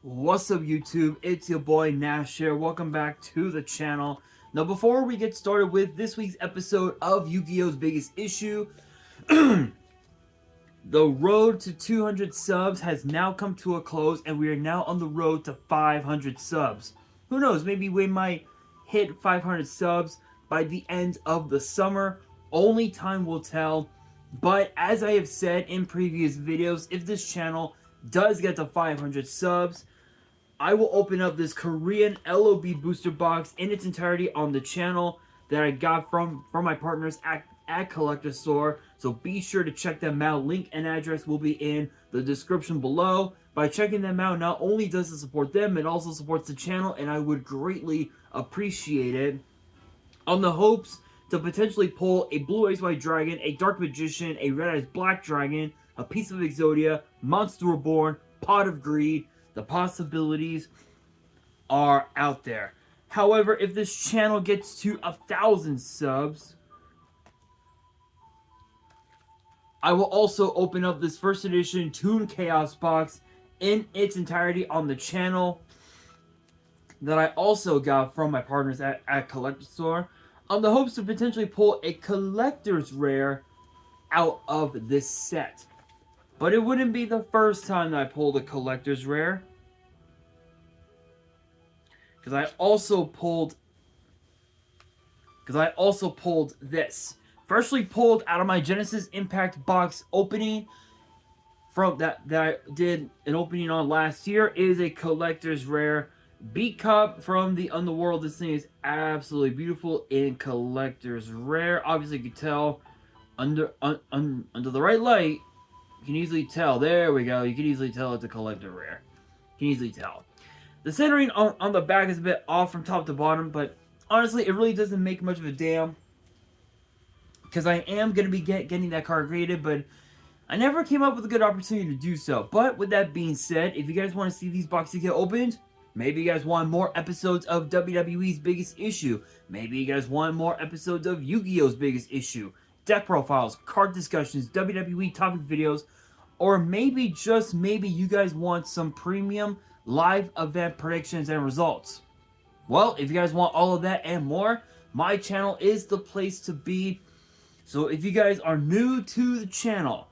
What's up, YouTube? It's your boy Nash here. Welcome back to the channel. Now, before we get started with this week's episode of Yu-Gi-Oh's Biggest Issue, the road to 200 subs has now come to a close, and we are now on the road to 500 subs. Who knows? Maybe we might hit 500 subs by the end of the summer. Only time will tell. But as I have said in previous videos, if this channel does get to 500 subs, I will open up this Korean LOB booster box in its entirety on the channel that I got from my partners at Collector Store. So be sure to check them out. Link and address will be in the description below. By checking them out, not only does it support them, it also supports the channel, and I would greatly appreciate it. On the hopes to potentially pull a Blue Eyes White Dragon, a Dark Magician, a Red Eyes Black Dragon, a Piece of Exodia, Monster Reborn, Pot of Greed. The possibilities are out there. However, if this channel gets to 1,000 subs, I will also open up this first edition Toon Chaos box in its entirety on the channel that I also got from my partners at Collector Store, on the hopes to potentially pull a collector's rare out of this set. But it wouldn't be the first time that I pulled a collector's rare, because I also pulled this. Freshly pulled out of my Genesis Impact box opening from that I did an opening on last year is a collector's rare Beat Cup from the Underworld. This thing is absolutely beautiful in collector's rare. Obviously, you can tell under the right light. You can easily tell. There we go. You can easily tell it's a collector rare. You can easily tell. The centering on the back is a bit off from top to bottom, but honestly, it really doesn't make much of a damn, because I am going to be getting that card graded, but I never came up with a good opportunity to do so. But with that being said, if you guys want to see these boxes get opened, maybe you guys want more episodes of WWE's Biggest Issue, maybe you guys want more episodes of Yu-Gi-Oh's Biggest Issue, deck profiles, card discussions, WWE topic videos, or maybe, just maybe, you guys want some premium live event predictions and results. Well, if you guys want all of that and more, my channel is the place to be. So if you guys are new to the channel,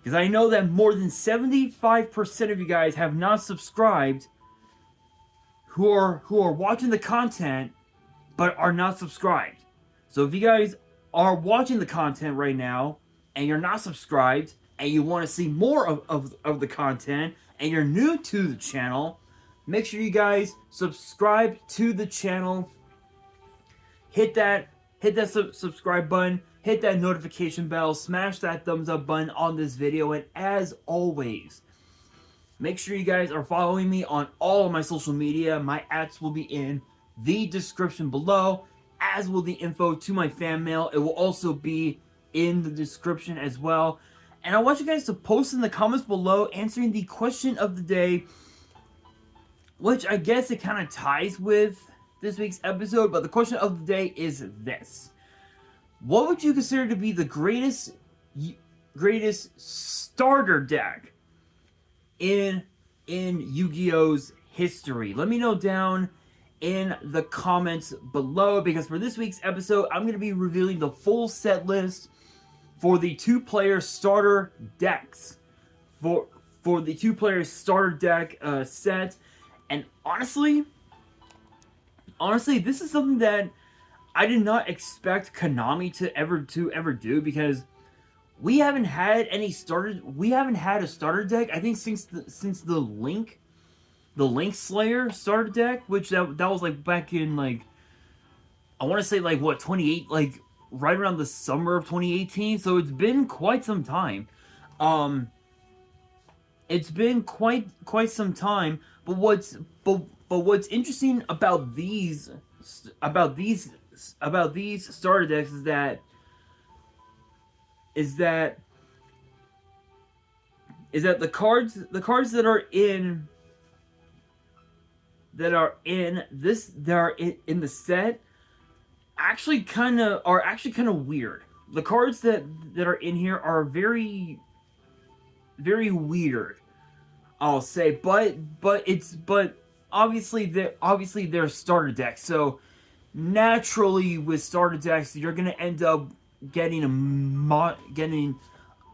because I know that more than 75% of you guys have not subscribed, who are watching the content but are not subscribed. So if you guys are watching the content right now and you're not subscribed, and you want to see more of the content, and you're new to the channel, make sure you guys subscribe to the channel. Hit that subscribe button, hit that notification bell, smash that thumbs up button on this video, and as always, make sure you guys are following me on all of my social media. My @s will be in the description below, as will the info to my fan mail. It will also be in the description as well. And I want you guys to post in the comments below answering the question of the day, which I guess it kind of ties with this week's episode, but the question of the day is this. What would you consider to be the greatest starter deck in Yu-Gi-Oh's history? Let me know down in the comments below, because for this week's episode, I'm going to be revealing the full set list for the two-player starter decks, for the two-player starter deck set. And honestly, this is something that I did not expect Konami to ever do, because we haven't had a starter deck, I think, since the Link Slayer starter deck, which that was like back in, like, I want to say, like, what, 28, like right around the summer of 2018. So it's been quite some time. It's been quite some time. But what's interesting about these starter decks is that the cards that are in the set actually kind of weird. The cards that are in here are very, very weird. I'll say, but obviously they're starter decks, so naturally with starter decks you're gonna end up getting getting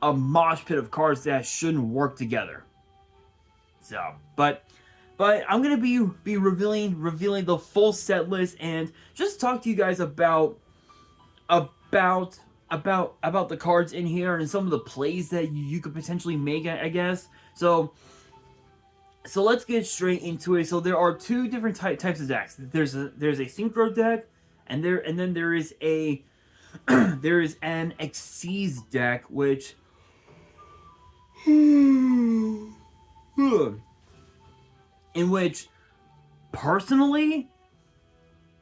a mosh pit of cards that shouldn't work together. So, but I'm gonna be revealing the full set list and just talk to you guys about about the cards in here and some of the plays that you could potentially make, I guess. So let's get straight into it. So there are two different types of decks. There's a synchro deck, and then there is a there is an Xyz deck, which in which personally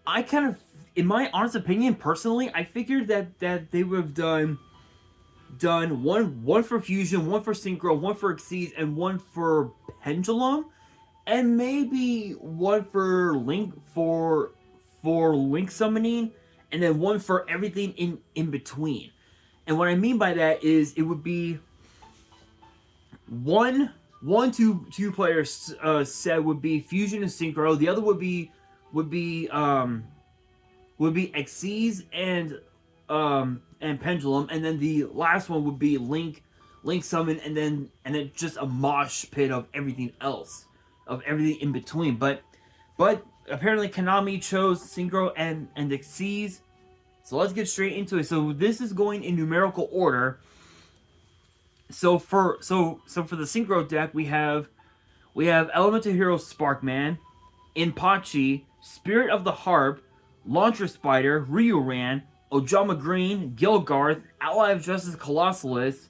I kind of, in my honest opinion, personally, I figured that they would have done one for fusion, one for synchro, one for Xyz, and one for pendulum, and maybe one for link summoning, and then one for everything in between. And what I mean by that is it would be two players set would be fusion and synchro. The other would be Xyz and pendulum, and then the last one would be link summon, and then just a mosh pit of everything else, of everything in between. But apparently Konami chose synchro and Xyz. So let's get straight into it. So this is going in numerical order. So for the synchro deck, we have Elemental Hero Sparkman, Inpachi, Spirit of the Harp, Launcher Spider, Ryuran, Ojama Green, Gilgarth, Ally of Justice Colossalus,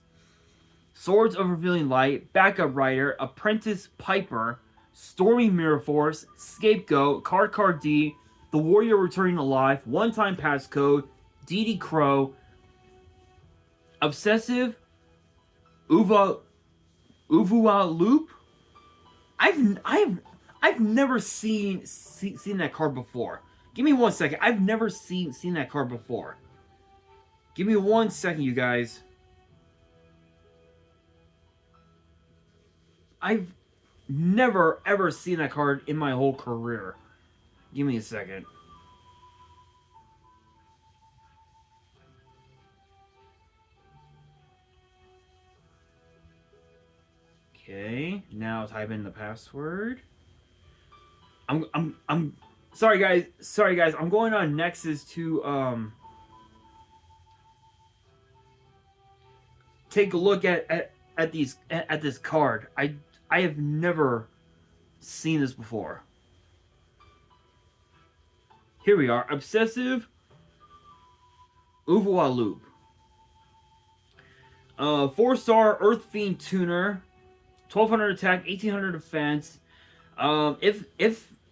Swords of Revealing Light, Backup Rider, Apprentice Piper, Stormy Mirror Force, Scapegoat, Card D, The Warrior Returning Alive, One Time Passcode, DD Crow, Obsessive, Uvua Loop. I've never seen that card before. Give me 1 second. I've never seen that card before. Give me 1 second, you guys. I've never ever seen that card in my whole career. Give me a second. Okay, now type in the password. I'm sorry guys. I'm going on Nexus to take a look at this card. I have never seen this before. Here we are. Obsessive Uvua Loop. 4-star Earth Fiend Tuner. 1200 attack, 1800 defense. If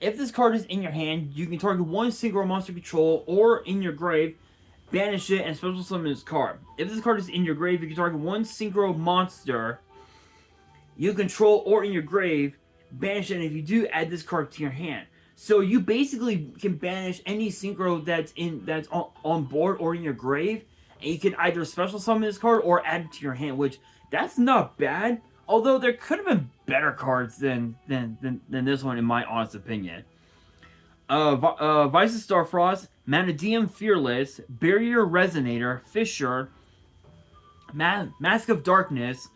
this card is in your hand, you can target one synchro monster control or in your grave, banish it, and special summon this card. If this card is in your grave, you can target one synchro monster you control or in your grave, banish it, and if you do, add this card to your hand. So you basically can banish any synchro that's on board or in your grave, and you can either special summon this card or add it to your hand, which that's not bad. Although there could have been better cards than this one, in my honest opinion. Vice of Starfrost, Manadium Fearless, Barrier Resonator, Fisher, Mask of Darkness,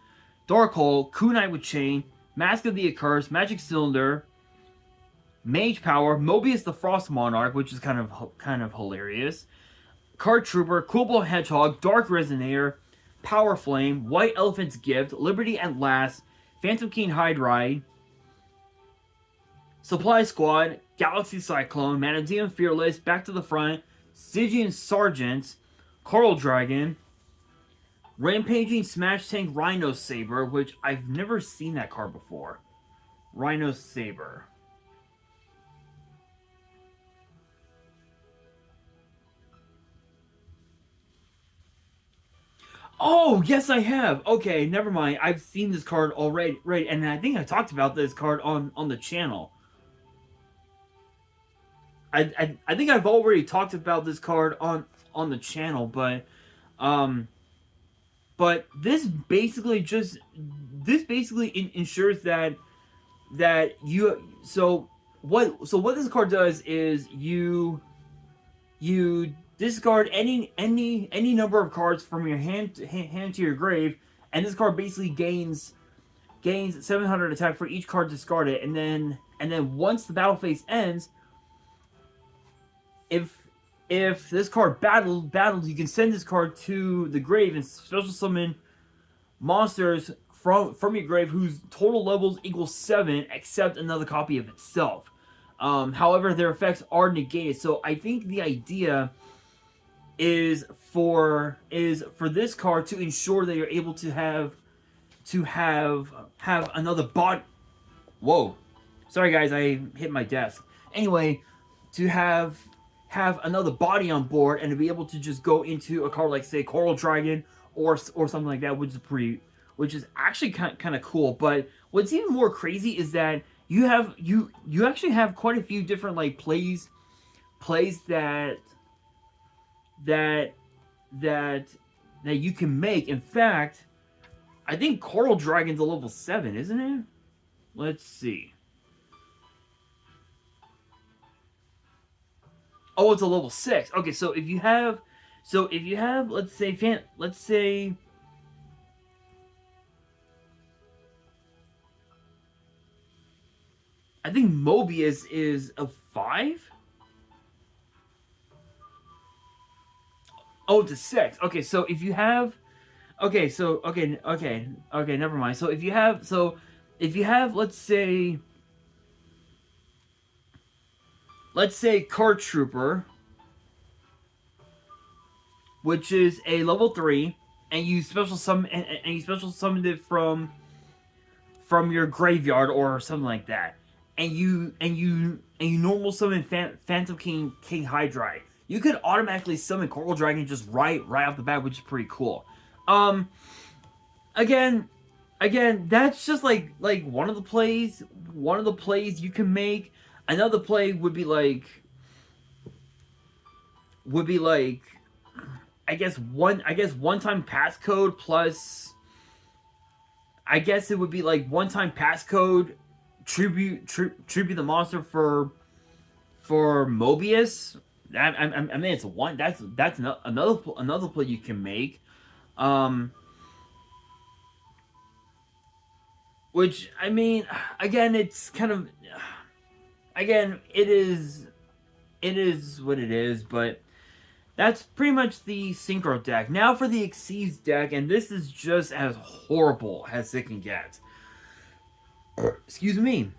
Darkhold, Kunai with Chain, Mask of the Accursed, Magic Cylinder, Mage Power, Mobius the Frost Monarch, which is kind of hilarious, Card Trooper, Coolblow Hedgehog, Dark Resonator, Power Flame, White Elephant's Gift, Liberty at Last, Phantom King Hydride, Supply Squad, Galaxy Cyclone, Manadium Fearless, Back to the Front, Stygian Sergeant, Coral Dragon, Rampaging Smash Tank Rhino Saber, which I've never seen that card before. Rhino Saber. Oh, yes, I have. Okay, never mind. I've seen this card already, right? And I think I talked about this card on the channel. I think I've already talked about this card on the channel, but this basically ensures that that you what this card does is you discard any number of cards from your hand to your grave, and this card basically gains 700 attack for each card discarded, and then once the battle phase ends, if this card battled, you can send this card to the grave and special summon monsters from your grave whose total levels equal 7, except another copy of itself. However, their effects are negated. So I think the idea is for this card to ensure that you're able to have another bot. Whoa, sorry guys, I hit my desk. Anyway, to have another body on board and to be able to just go into a card like, say, Coral Dragon or something like that, which is actually kind of cool. But what's even more crazy is that you actually have quite a few different like plays that you can make. In fact, I think Coral Dragon's a level 7, isn't it? Let's see. Oh, it's a level 6. Okay, so if you have let's say I think Mobius is a 5. Oh, it's a 6. Okay, so if you have okay, never mind. So if you have let's say Card Trooper, which is a level 3, and you special summon and you special summoned it from your graveyard or something like that, and you normal summon Phantom King Hydride, you could automatically summon Coral Dragon just right off the bat, which is pretty cool. Again, that's just like one of the plays you can make. Another play would be like I guess one time passcode plus, I guess it would be like one time passcode tribute the monster for Mobius. I mean, it's one that's another play you can make. Which, I mean, again, it's kind of, again, it is what it is, but that's pretty much the Synchro deck. Now for the Exceeds deck, and this is just as horrible as it can get. Excuse me.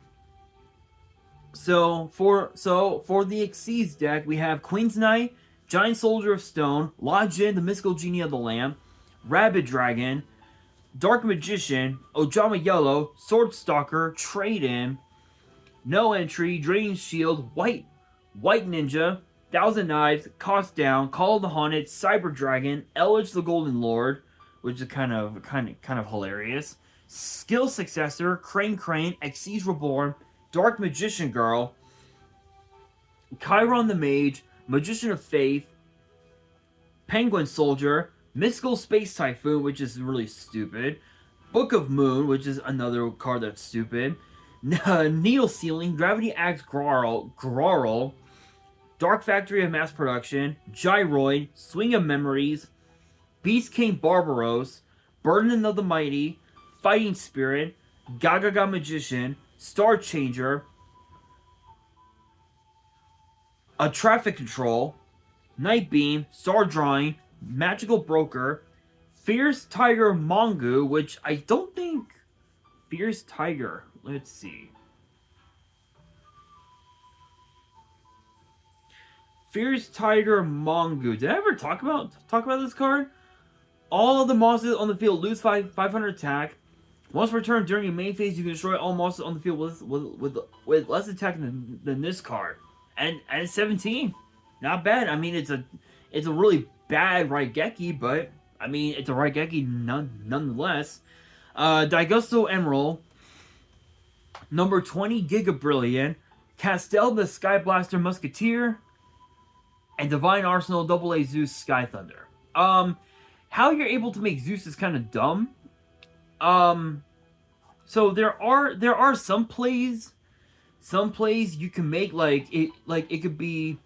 So for the Exceeds deck, we have Queen's Knight, Giant Soldier of Stone, Lajin, the Mystical Genie of the Lamb, Rabid Dragon, Dark Magician, Ojama Yellow, Sword Stalker, Trade-In, No Entry, Draining Shield, White Ninja, Thousand Knives, Cost Down, Call of the Haunted, Cyber Dragon, Eldritch the Golden Lord, which is kind of hilarious, Skill Successor, Crane, Exceeds Reborn, Dark Magician Girl, Chiron the Mage, Magician of Faith, Penguin Soldier, Mystical Space Typhoon, which is really stupid, Book of Moon, which is another card that's stupid, Needle Ceiling, Gravity Axe Grarl, Dark Factory of Mass Production, Gyroid, Swing of Memories, Beast King Barbaros, Burden of the Mighty, Fighting Spirit, Gagaga Magician, Star Changer, a Traffic Control, Night Beam, Star Drawing, Magical Broker, Fierce Tiger Mongu, which I don't think Fierce Tiger. Let's see. Fierce Tiger Mongu. Did I ever talk about this card? All of the monsters on the field lose 500 attack. Once returned during your main phase, you can destroy all monsters on the field with less attack than this card. And it's 17. Not bad. I mean, it's a really bad Raigeki, but I mean, it's a Raigeki nonetheless. Daigusto Emerald, number 20 Giga Brilliant, Castel the Sky Blaster Musketeer, and Divine Arsenal AA Zeus Sky Thunder. How you're able to make Zeus is kind of dumb. So there are some plays you can make, like it could be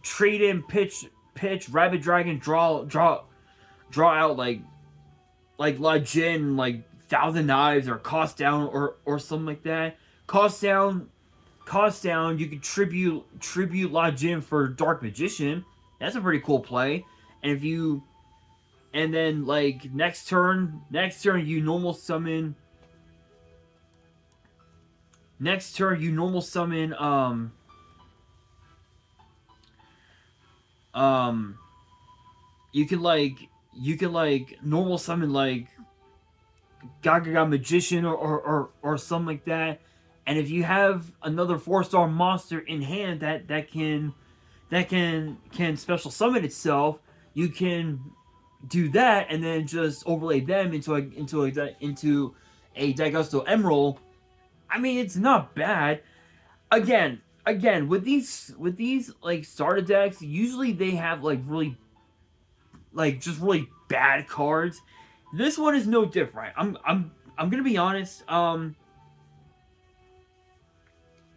trade in, pitch rabbit dragon, draw out like La Jin, like Thousand Knives, or cost down, or something like that. Cost down, cost down. You could tribute La Jin for Dark Magician. That's a pretty cool play. And if you and then like next turn you normal summon. Next turn you normal summon um you can normal summon like Gaga Magician, or something like that. And if you have another 4-star monster in hand that can special summon itself, you can do that and then just overlay them into a Daigusto Emerald. I mean, it's not bad. Again, with these like starter decks, usually they have just really bad cards. This one is no different. I'm gonna be honest.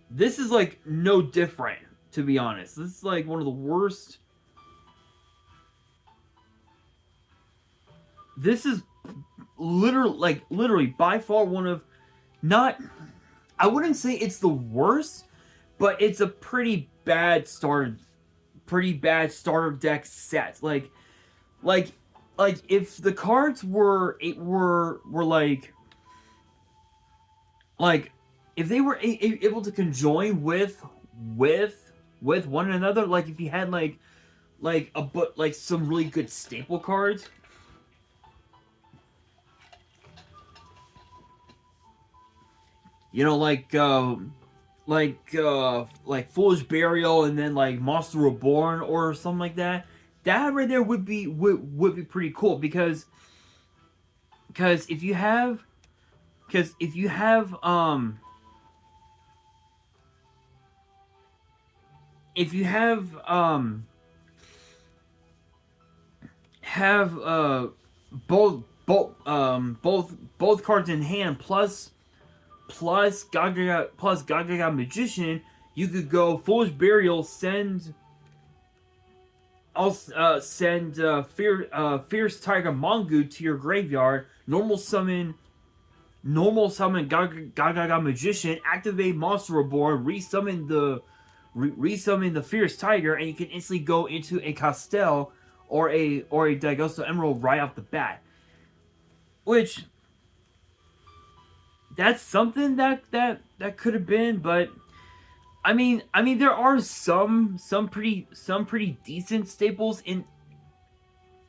This is like no different, to be honest. This is like one of the worst. This is literally by far one of, not, I wouldn't say it's the worst, but it's a pretty bad starter deck set. Like if the cards were like if they were able to conjoin with one another, like if you had like some really good staple cards. You know, like Foolish Burial, and then like Monster Reborn or something like that. That right there would be pretty cool, because if you have because if you have both cards in hand, plus Gaga Magician, you could go Foolish Burial, send Fierce Tiger Mongoose to your graveyard, normal summon Gaga Magician, activate Monster Reborn, resummon the Fierce Tiger, and you can instantly go into a Castel or a Daigusto Emerald right off the bat. Which, that's something that could have been, but I mean there are some pretty decent staples in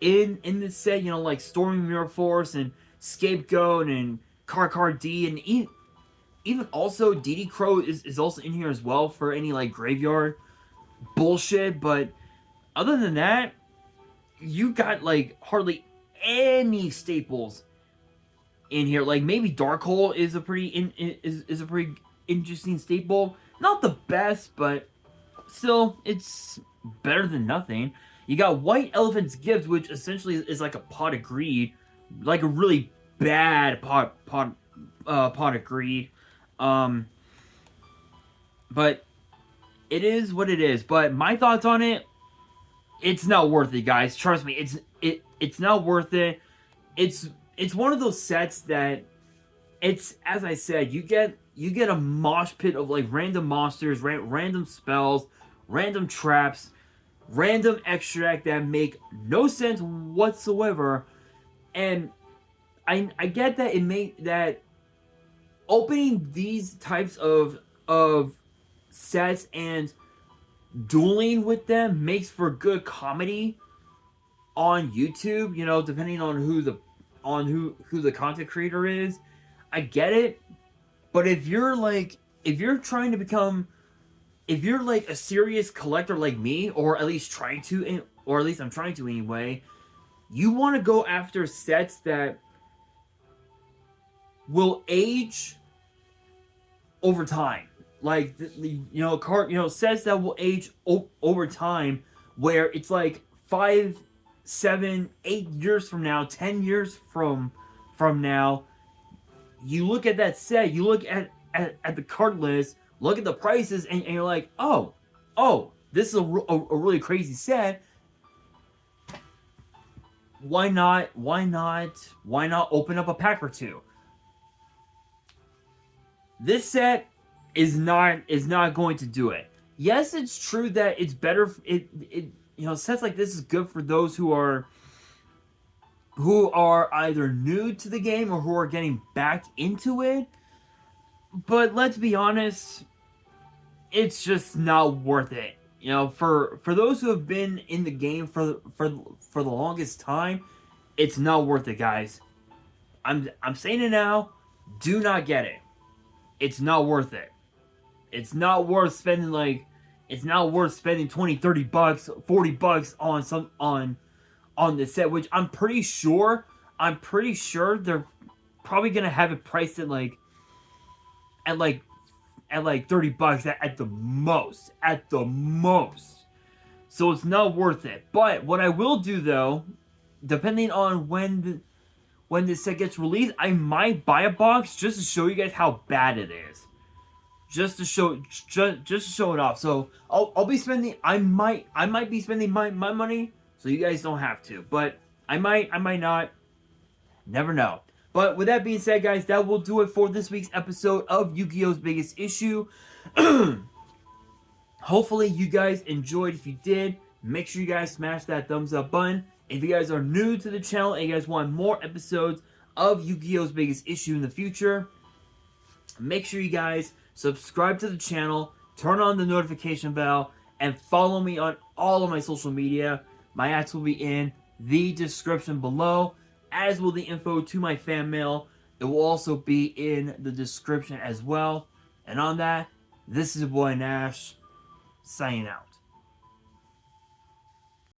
this set, you know, like Storming Mirror Force and Scapegoat and Car D, and even also DD Crow is also in here as well for any like graveyard bullshit. But other than that, you got like hardly any staples in here. Like maybe Darkhold is a pretty interesting staple. Not the best, but still, it's better than nothing. You got White Elephant's Gift, which essentially is like a Pot of Greed, like a really bad pot of greed. But it is what it is. But my thoughts on it, it's not worth it, guys. Trust me, it's not worth it. It's one of those sets that, it's, as I said, you get a mosh pit of like random monsters, random spells, random traps, random extract that make no sense whatsoever. And I get that that opening these types of sets and dueling with them makes for good comedy on YouTube, you know, depending on who the content creator is. I get it. But if you're trying to become, if you're like a serious collector like me, or at least I'm trying to anyway, you want to go after sets that will age over time. Like, sets that will age over time, where it's like 5, 7, 8 years from now, 10 years from now, you look at that set, you look at the card list, look at the prices, and you're like, oh, this is a really crazy set. Why not open up a pack or two? This set is not going to do it. Yes, it's true that it's better. Sets like this is good for those who are either new to the game or who are getting back into it. But let's be honest, it's just not worth it. For those who have been in the game for the longest time, it's not worth it, guys. I'm saying it now. Do not get it. It's not worth it. It's not worth spending 20, 30 bucks, 40 bucks on this set, which I'm pretty sure they're probably gonna have it priced at like 30 bucks at the most. So it's not worth it. But what I will do though, depending on when this set gets released, I might buy a box just to show you guys how bad it is. Just to show it off. So I'll be spending. I might be spending my money, so you guys don't have to. But I might not. Never know. But with that being said, guys, that will do it for this week's episode of Yu-Gi-Oh's Biggest Issue. Hopefully you guys enjoyed. If you did, make sure you guys smash that thumbs up button. If you guys are new to the channel and you guys want more episodes of Yu-Gi-Oh's Biggest Issue in the future, make sure you guys subscribe to the channel, turn on the notification bell, and follow me on all of my social media. My ads will be in the description below, as will the info to my fan mail. It will also be in the description as well. And on that, this is your boy Nash, signing out.